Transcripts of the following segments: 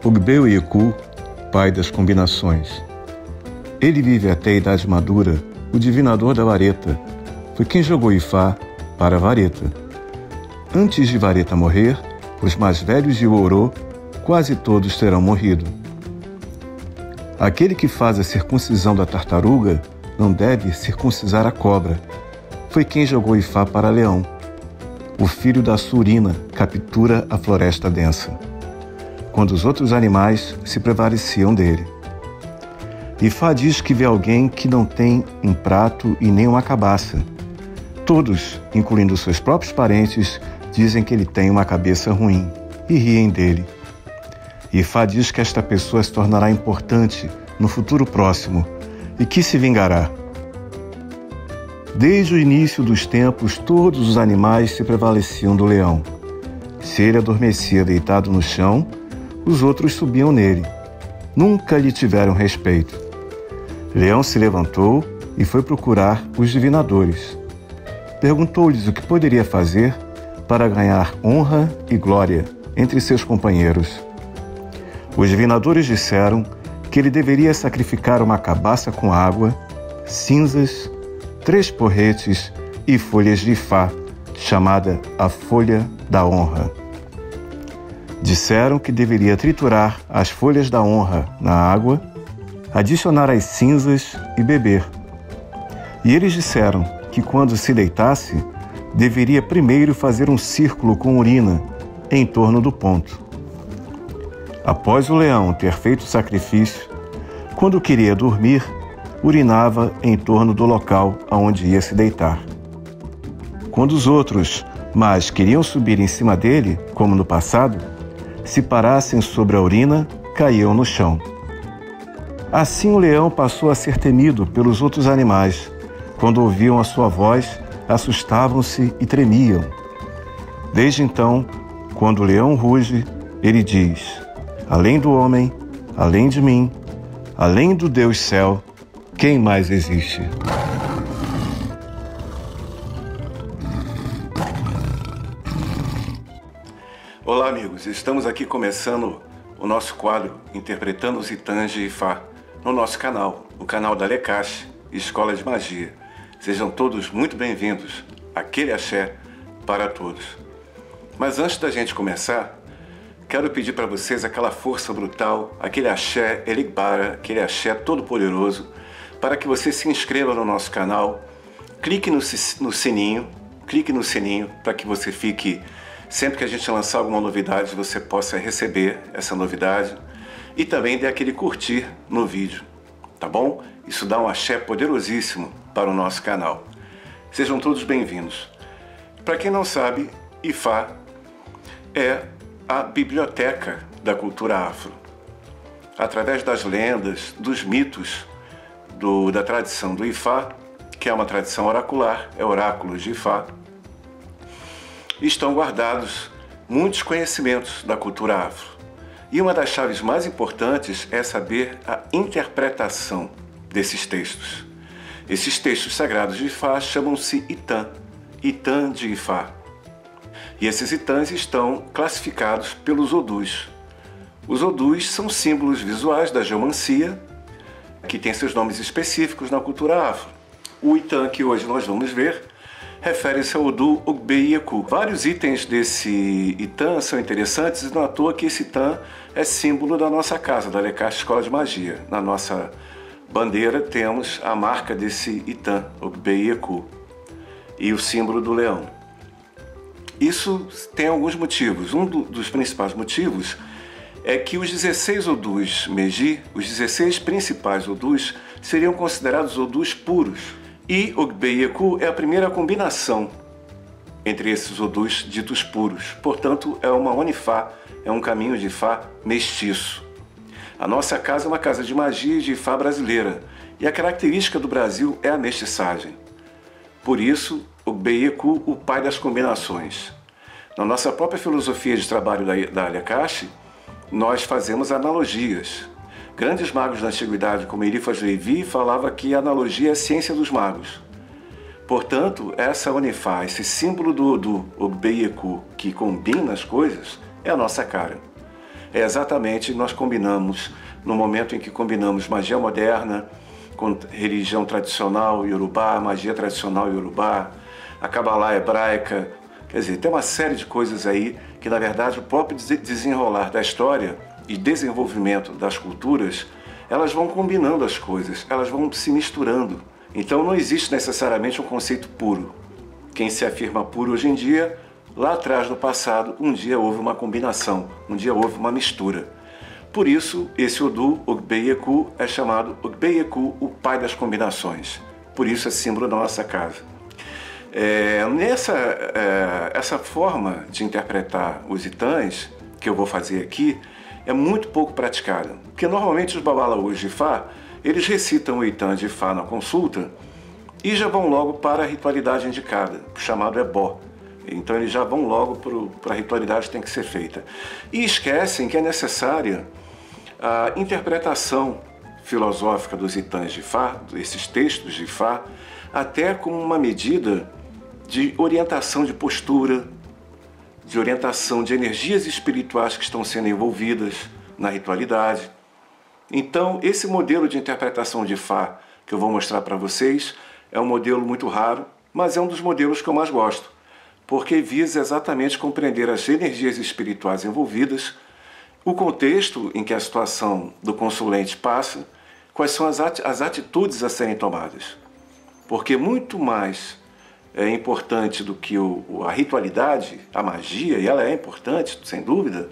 Ugbeoieku, pai das combinações. Ele vive até a idade madura, o divinador da vareta. Foi quem jogou Ifá para a vareta. Antes de vareta morrer, os mais velhos de Uorô, quase todos terão morrido. Aquele que faz a circuncisão da tartaruga não deve circuncisar a cobra. Foi quem jogou Ifá para Leão. O filho da Surina captura a floresta densa, quando os outros animais se prevaleciam dele. Ifá diz que vê alguém que não tem um prato e nem uma cabaça. Todos, incluindo seus próprios parentes, dizem que ele tem uma cabeça ruim e riem dele. Ifá diz que esta pessoa se tornará importante no futuro próximo e que se vingará. Desde o início dos tempos, todos os animais se prevaleciam do leão. Se ele adormecia deitado no chão, os outros subiam nele. Nunca lhe tiveram respeito. Leão se levantou e foi procurar os divinadores. Perguntou-lhes o que poderia fazer para ganhar honra e glória entre seus companheiros. Os divinadores disseram que ele deveria sacrificar uma cabaça com água, cinzas, 3 porretes e folhas de Ifá, chamada a Folha da Honra. Disseram que deveria triturar as folhas da honra na água, adicionar as cinzas e beber. E eles disseram que quando se deitasse, deveria primeiro fazer um círculo com urina em torno do ponto. Após o leão ter feito o sacrifício, quando queria dormir, urinava em torno do local aonde ia se deitar. Quando os outros, mas queriam subir em cima dele, como no passado, se parassem sobre a urina, caíam no chão. Assim o leão passou a ser temido pelos outros animais. Quando ouviam a sua voz, assustavam-se e tremiam. Desde então, quando o leão ruge, ele diz: além do homem, além de mim, além do Deus céu, quem mais existe? Olá amigos, estamos aqui começando o nosso quadro Interpretando os Itãs de Ifá no nosso canal, o canal da Lecache, Escola de Magia. Sejam todos muito bem-vindos, aquele axé para todos. Mas antes da gente começar, quero pedir para vocês aquela força brutal, aquele axé Eligbara, aquele axé todo-poderoso, para que você se inscreva no nosso canal, clique no sininho para que você fique... Sempre que a gente lançar alguma novidade, você possa receber essa novidade e também dê aquele curtir no vídeo, tá bom? Isso dá um axé poderosíssimo para o nosso canal. Sejam todos bem-vindos. Para quem não sabe, Ifá é a biblioteca da cultura afro. Através das lendas, dos mitos, da tradição do Ifá, que é uma tradição oracular, é Oráculos de Ifá, estão guardados muitos conhecimentos da cultura afro. E uma das chaves mais importantes é saber a interpretação desses textos. Esses textos sagrados de Ifá chamam-se Itã, Itã de Ifá. E esses Itãs estão classificados pelos Odus. Os Odus são símbolos visuais da geomancia, que tem seus nomes específicos na cultura afro. O Itã que hoje nós vamos ver refere-se ao Odu Ugbeoieku. Vários itens desse Itã são interessantes e não é à toa que esse Itã é símbolo da nossa casa, da Lecache Escola de Magia. Na nossa bandeira temos a marca desse Itã, Ugbeoieku, e o símbolo do leão. Isso tem alguns motivos. Um dos principais motivos é que os 16 Odus Meji, os 16 principais Odus, seriam considerados Odus puros. E Ugbeoieku é a primeira combinação entre esses Odus ditos puros. Portanto, é uma Onifá, é um caminho de Ifá mestiço. A nossa casa é uma casa de magia e de Ifá brasileira. E a característica do Brasil é a mestiçagem. Por isso, Ogbeyeku, o pai das combinações. Na nossa própria filosofia de trabalho da Aliakashi, nós fazemos analogias. Grandes magos da antiguidade, como Eliphas Levi, falava que a analogia é a ciência dos magos. Portanto, essa Onifá, esse símbolo do Ogbeyeku que combina as coisas, é a nossa cara. É exatamente, nós combinamos, no momento em que combinamos magia moderna com religião tradicional iorubá, magia tradicional iorubá, a Kabbalah hebraica, quer dizer, tem uma série de coisas aí que, na verdade, o próprio desenrolar da história e desenvolvimento das culturas, elas vão combinando as coisas, elas vão se misturando. Então não existe necessariamente um conceito puro. Quem se afirma puro hoje em dia, lá atrás no passado, um dia houve uma combinação, um dia houve uma mistura. Por isso, esse Odu, Ogbeyeku, é chamado Ogbeyeku, o pai das combinações. Por isso é símbolo da nossa casa. Essa forma de interpretar os itãs, que eu vou fazer aqui, é muito pouco praticada. Porque normalmente os babalaôs de Ifá, eles recitam o Itã de Ifá na consulta e já vão logo para a ritualidade indicada, chamado ebó. Então eles já vão logo para a ritualidade que tem que ser feita. E esquecem que é necessária a interpretação filosófica dos Itãs de Ifá, desses textos de Ifá, até como uma medida de orientação de postura, de orientação de energias espirituais que estão sendo envolvidas na ritualidade. Então, esse modelo de interpretação de Ifá que eu vou mostrar para vocês é um modelo muito raro, mas é um dos modelos que eu mais gosto, porque visa exatamente compreender as energias espirituais envolvidas, o contexto em que a situação do consulente passa, quais são as atitudes a serem tomadas. Porque muito mais importante do que a ritualidade, a magia, e ela é importante, sem dúvida,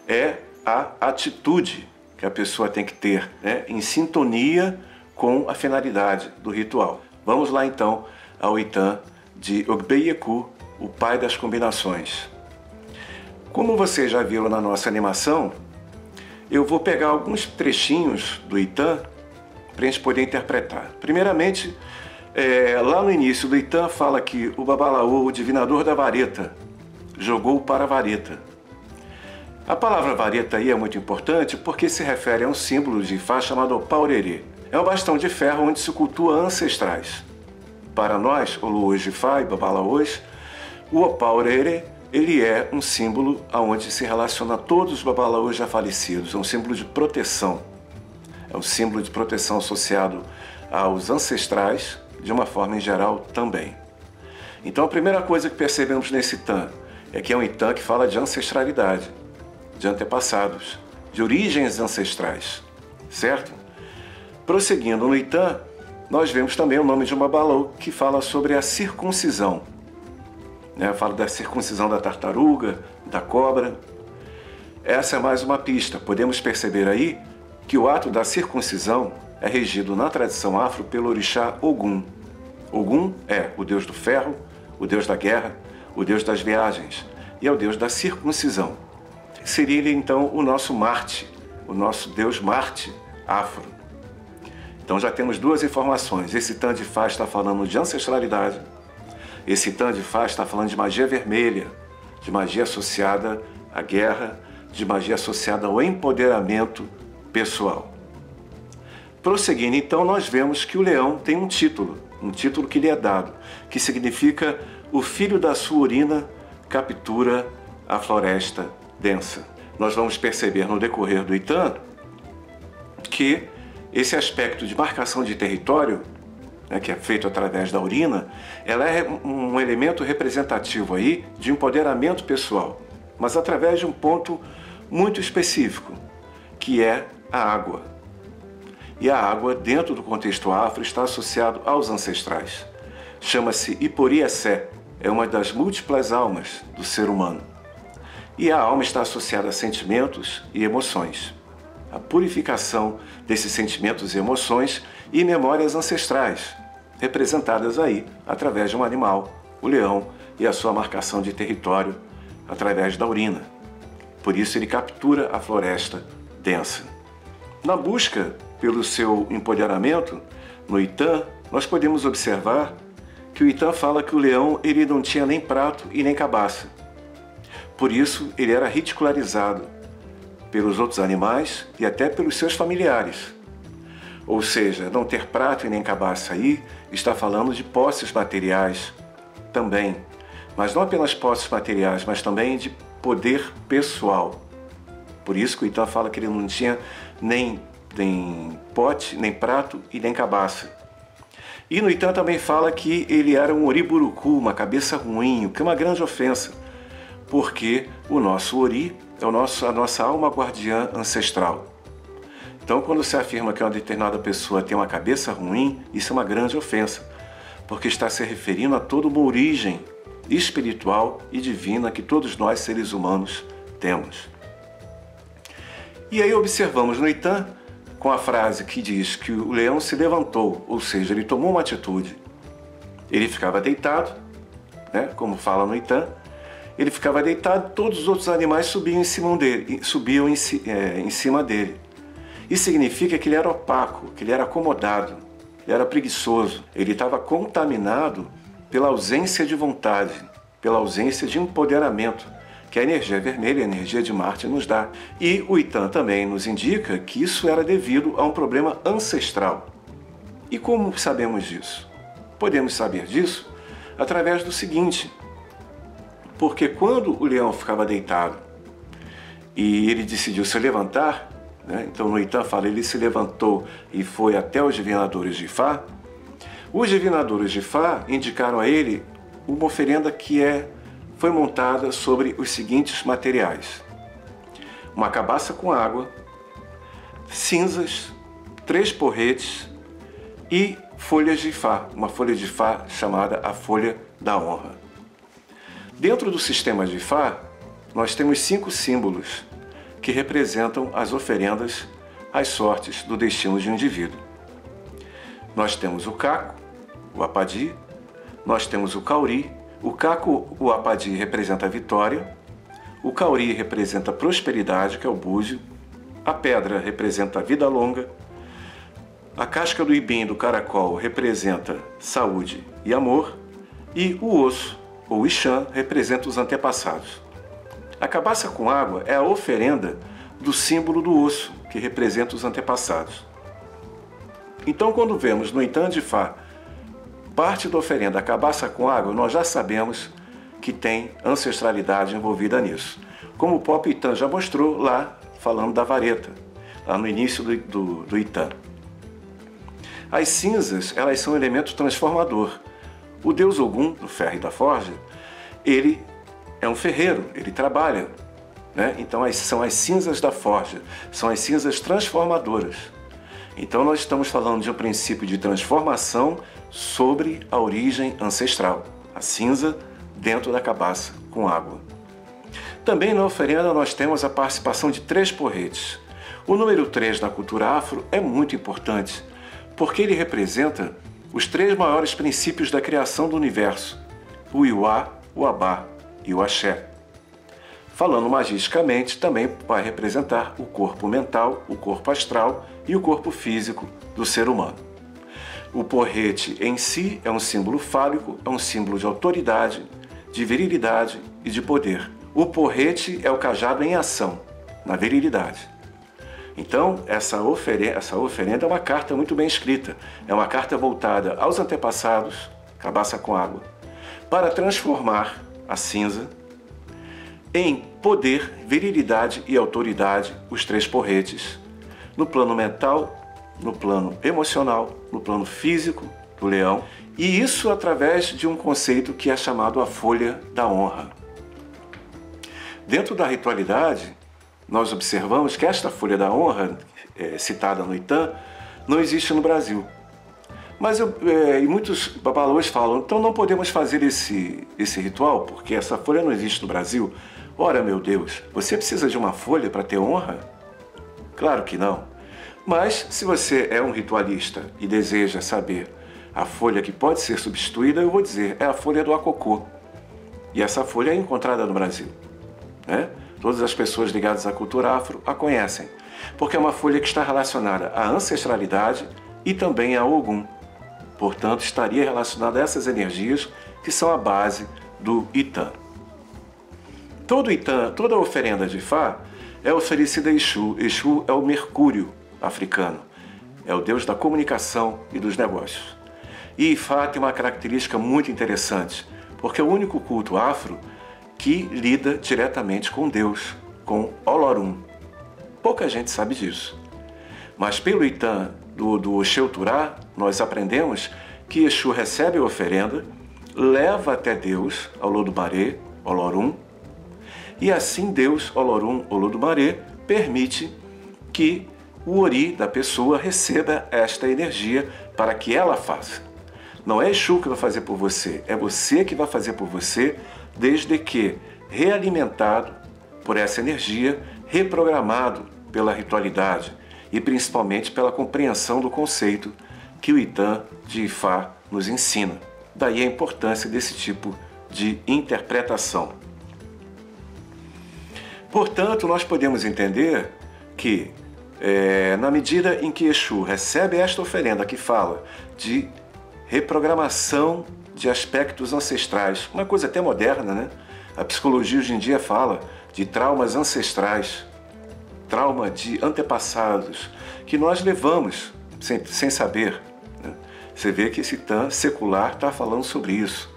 é a atitude que a pessoa tem que ter, né, em sintonia com a finalidade do ritual. Vamos lá então ao Itã de Ogbeyeku, o pai das combinações. Como vocês já viram na nossa animação, eu vou pegar alguns trechinhos do Itã para a gente poder interpretar. Primeiramente, lá no início do Itã fala que o Babalaô, o divinador da vareta, jogou para a vareta. A palavra vareta aí é muito importante porque se refere a um símbolo de Ifá chamado Opaurerê. É um bastão de ferro onde se cultua ancestrais. Para nós, Oluôs de Ifá e Babalaôs, o Opaurerê, ele é um símbolo onde se relaciona todos os Babalaôs já falecidos. É um símbolo de proteção. É um símbolo de proteção associado aos ancestrais, de uma forma em geral também. Então a primeira coisa que percebemos nesse Itã é que é um Itã que fala de ancestralidade, de antepassados, de origens ancestrais, certo? Prosseguindo no Itã, nós vemos também o nome de um Babalaô que fala sobre a circuncisão. Fala da circuncisão da tartaruga, da cobra. Essa é mais uma pista. Podemos perceber aí que o ato da circuncisão é regido na tradição afro pelo orixá Ogum. Ogum é o deus do ferro, o deus da guerra, o deus das viagens e é o deus da circuncisão. Seria ele então o nosso Marte, o nosso deus Marte afro. Então já temos duas informações. Esse Itã de Ifá está falando de ancestralidade. Esse Itã de Ifá está falando de magia vermelha, de magia associada à guerra, de magia associada ao empoderamento pessoal. Prosseguindo, então, nós vemos que o leão tem um título que lhe é dado, que significa o filho da sua urina captura a floresta densa. Nós vamos perceber no decorrer do Itã que esse aspecto de marcação de território, que é feito através da urina, ela é um elemento representativo aí de empoderamento pessoal, mas através de um ponto muito específico, que é a água. E a água, dentro do contexto afro, está associado aos ancestrais. Chama-se Iporiessé, é uma das múltiplas almas do ser humano. E a alma está associada a sentimentos e emoções. A purificação desses sentimentos e emoções e memórias ancestrais, representadas aí através de um animal, o leão, e a sua marcação de território através da urina. Por isso ele captura a floresta densa. Na busca pelo seu empoderamento, no Itã, nós podemos observar que o Itan fala que o leão ele não tinha nem prato e nem cabaça. Por isso, ele era ridicularizado pelos outros animais e até pelos seus familiares. Ou seja, não ter prato e nem cabaça aí está falando de posses materiais também. Mas não apenas posses materiais, mas também de poder pessoal. Por isso que o Itan fala que ele não tinha nem pote, nem prato e nem cabaça. E no Itan também fala que ele era um oriburucu, uma cabeça ruim, o que é uma grande ofensa, porque o nosso ori é a nossa alma guardiã ancestral. Então, quando se afirma que uma determinada pessoa tem uma cabeça ruim, isso é uma grande ofensa, porque está se referindo a toda uma origem espiritual e divina que todos nós, seres humanos, temos. E aí observamos no Itan, com a frase que diz que o leão se levantou, ou seja, ele tomou uma atitude. Ele ficava deitado, né, como fala no Itan, ele ficava deitado, todos os outros animais subiam em cima dele. Isso significa que ele era opaco, que ele era acomodado, ele era preguiçoso, ele estava contaminado pela ausência de vontade, pela ausência de empoderamento, que a energia vermelha, a energia de Marte, nos dá. E o Itan também nos indica que isso era devido a um problema ancestral. E como sabemos disso? Podemos saber disso através do seguinte, porque quando o leão ficava deitado e ele decidiu se levantar, né, então no Itan fala, ele se levantou e foi até os divinadores de Ifá. Os divinadores de Ifá indicaram a ele uma oferenda que foi montada sobre os seguintes materiais: uma cabaça com água, cinzas, 3 porretes e folhas de Ifá, uma folha de Ifá chamada a folha da honra. Dentro do sistema de Ifá, nós temos 5 símbolos que representam as oferendas às sortes do destino de um indivíduo. Nós temos o caco, o apadi, nós temos o cauri. O caco, o apadi, representa a vitória, o cauri representa a prosperidade, que é o búzio, a pedra representa a vida longa, a casca do ibim, do caracol, representa saúde e amor, e o osso, ou ixã, representa os antepassados. A cabaça com água é a oferenda do símbolo do osso, que representa os antepassados. Então, quando vemos no Itan de Ifá parte da oferenda, a cabaça com água, nós já sabemos que tem ancestralidade envolvida nisso. Como o próprio Itan já mostrou lá, falando da vareta, lá no início do Itan. As cinzas, elas são um elemento transformador. O deus Ogum, do ferro e da forja, ele é um ferreiro, ele trabalha, né? Então são as cinzas da forja, são as cinzas transformadoras. Então nós estamos falando de um princípio de transformação sobre a origem ancestral, a cinza dentro da cabaça com água. Também na oferenda nós temos a participação de 3 porretes. O número 3 na cultura afro é muito importante, porque ele representa os 3 maiores princípios da criação do universo, o Iwa, o Abá e o Axé. Falando magisticamente, também vai representar o corpo mental, o corpo astral e o corpo físico do ser humano. O porrete em si é um símbolo fálico, é um símbolo de autoridade, de virilidade e de poder. O porrete é o cajado em ação, na virilidade. Então, essa oferenda é uma carta muito bem escrita. É uma carta voltada aos antepassados, cabaça com água, para transformar a cinza em poder, virilidade e autoridade, os 3 porretes, no plano mental, no plano emocional, no plano físico do leão, e isso através de um conceito que é chamado a folha da honra. Dentro da ritualidade, nós observamos que esta folha da honra, citada no Itan, não existe no Brasil. Mas e muitos babalôs falam, então não podemos fazer esse ritual, porque essa folha não existe no Brasil. Ora, meu Deus, você precisa de uma folha para ter honra? Claro que não. Mas, se você é um ritualista e deseja saber a folha que pode ser substituída, eu vou dizer, é a folha do acocô. E essa folha é encontrada no Brasil, né? Todas as pessoas ligadas à cultura afro a conhecem, porque é uma folha que está relacionada à ancestralidade e também a Ogum. portanto, estaria relacionado a essas energias que são a base do Itã. Todo Itã, toda oferenda de Ifá é oferecida a Exu. Exu é o Mercúrio africano, é o deus da comunicação e dos negócios. E Ifá tem uma característica muito interessante, porque é o único culto afro que lida diretamente com Deus, com Olorum. Pouca gente sabe disso. Mas pelo Itã do Oxeuturá, nós aprendemos que Exu recebe a oferenda, leva até Deus, Olodumare, Olorum, e assim Deus, Olorum, Olodumare, permite que o Ori da pessoa receba esta energia para que ela faça. Não é Exu que vai fazer por você, é você que vai fazer por você, desde que realimentado por essa energia, reprogramado pela ritualidade e principalmente pela compreensão do conceito que o Itã de Ifá nos ensina. Daí a importância desse tipo de interpretação. Portanto, nós podemos entender que, na medida em que Exu recebe esta oferenda que fala de reprogramação de aspectos ancestrais, uma coisa até moderna, né? A psicologia hoje em dia fala de traumas ancestrais, trauma de antepassados, que nós levamos sem saber. Né? Você vê que esse Itã secular está falando sobre isso.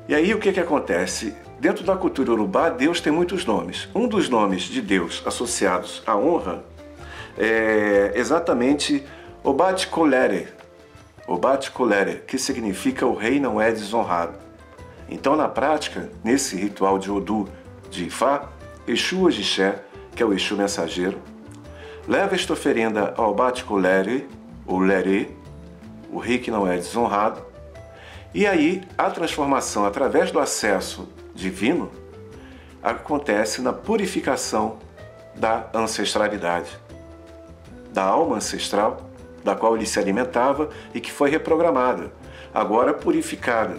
E aí o que acontece? Dentro da cultura Yorubá, Deus tem muitos nomes. Um dos nomes de Deus associados à honra é exatamente Obatkolere. Obatkolere, que significa o rei não é desonrado. Então, na prática, nesse ritual de Odu de Ifá, Exu Ogixé, que é o Exu mensageiro, leva esta oferenda ao Obatkolere, ou Lerê, o rei que não é desonrado, e aí a transformação através do acesso divino acontece na purificação da ancestralidade, da alma ancestral, da qual ele se alimentava e que foi reprogramada, agora purificada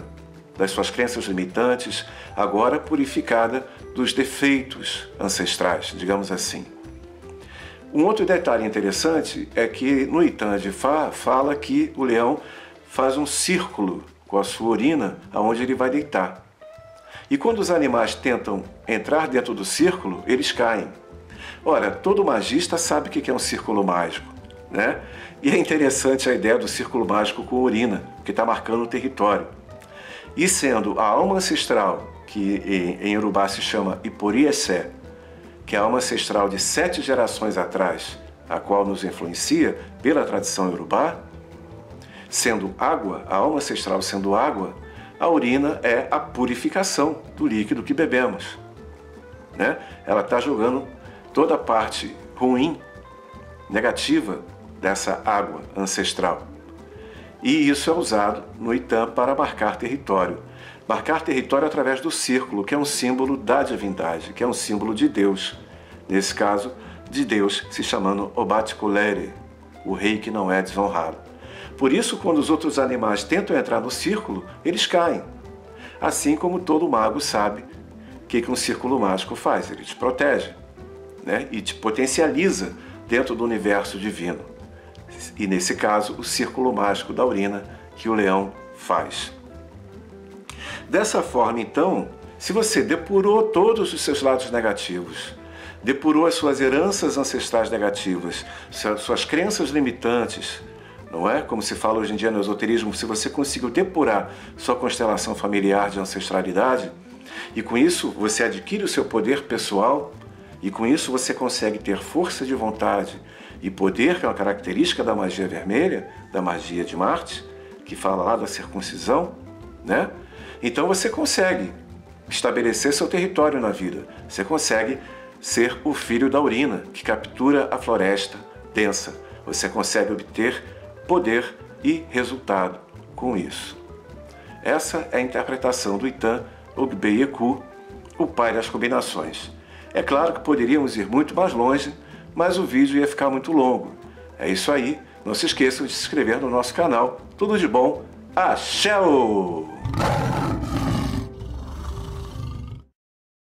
das suas crenças limitantes, agora purificada dos defeitos ancestrais, digamos assim. Um outro detalhe interessante é que no Itã de Ifá fala que o leão faz um círculo com a sua urina aonde ele vai deitar. E quando os animais tentam entrar dentro do círculo, eles caem. Ora, todo magista sabe o que é um círculo mágico, né? E é interessante a ideia do círculo mágico com urina, que está marcando o território. E sendo a alma ancestral, que em Yorubá se chama Iporiessé, que é a alma ancestral de 7 gerações atrás, a qual nos influencia pela tradição Yorubá, sendo água, a alma ancestral sendo água, a urina é a purificação do líquido que bebemos, né? Ela está jogando toda a parte ruim, negativa dessa água ancestral. E isso é usado no Itã para marcar território. Marcar território através do círculo, que é um símbolo da divindade, que é um símbolo de Deus. Nesse caso, de Deus se chamando Obatkolere, o rei que não é desonrado. Por isso, quando os outros animais tentam entrar no círculo, eles caem. Assim como todo mago sabe o que um círculo mágico faz. Ele te protege, né? E te potencializa dentro do universo divino. E nesse caso, o círculo mágico da urina que o leão faz. Dessa forma, então, se você depurou todos os seus lados negativos, depurou as suas heranças ancestrais negativas, suas crenças limitantes, não é? Como se fala hoje em dia no esoterismo, se você conseguiu depurar sua constelação familiar de ancestralidade, e com isso você adquire o seu poder pessoal, e com isso você consegue ter força de vontade e poder, que é uma característica da magia vermelha, da magia de Marte, que fala lá da circuncisão, né? Então você consegue estabelecer seu território na vida, você consegue ser o filho da urina, que captura a floresta densa, você consegue obter poder e resultado com isso. Essa é a interpretação do Itã Ogbeyeku, o pai das combinações. É claro que poderíamos ir muito mais longe, mas o vídeo ia ficar muito longo. É isso aí, não se esqueçam de se inscrever no nosso canal. Tudo de bom, axé!